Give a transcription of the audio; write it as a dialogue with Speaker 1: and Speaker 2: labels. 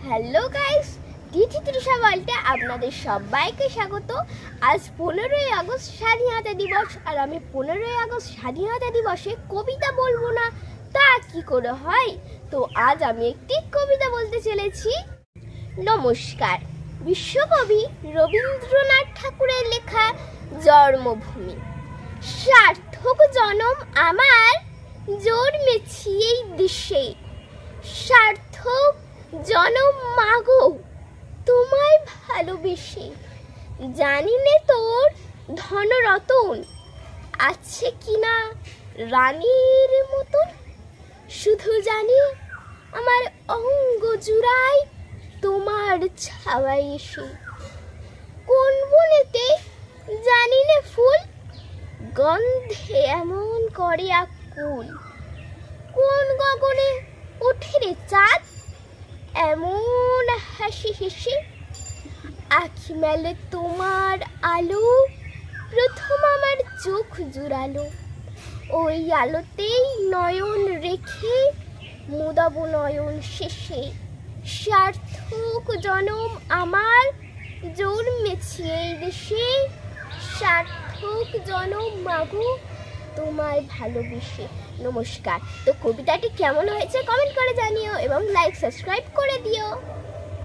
Speaker 1: Hello guys, তিথি তৃষা ওয়ার্ল্ডে আপনাদের সবাইকে স্বাগত। আজ 15ই আগস্ট স্বাধীনতা দিবস, আর আমি 15ই আগস্ট স্বাধীনতা দিবসে কবিতা বলবো না তা কি করে হয়। তো আজ আমি একটি কবিতা বলতে চলেছি। নমস্কার। বিশ্বকবি রবীন্দ্রনাথ ঠাকুরের লেখা জন্মভূমি। সার্থক জনম আমার জন্মেছি এই দেশে, সার্থক জনম মাগো তোমায় ভালোবেসে। জানি নে তোর ধনরতন আছে কিনা রানীর মতন, শুধু জানি আমার অঙ্গ জুড়ায় তোমার ছাওয়াই এসে। কোন বনেতে জানি নে ফুল গন্ধে এমন করে আকুল, কোন গগনে ওঠে রে চাঁদ এমন হাসি হেসে। আখি মেলে তোমার আলো প্রথম আমার চোখ জুড়ালো, ওই আলোতেই নয়ন রেখে মুদাবো নয়ন শেষে। সার্থক জনম আমার জন্মেছি এই দেশে, সার্থক জনম মাগো তোমায় ভালোবেসে। নমস্কার। তো কবিতাটি কেমন হয়েছে কমেন্ট করে জানিও এবং লাইক সাবস্ক্রাইব করে দিও।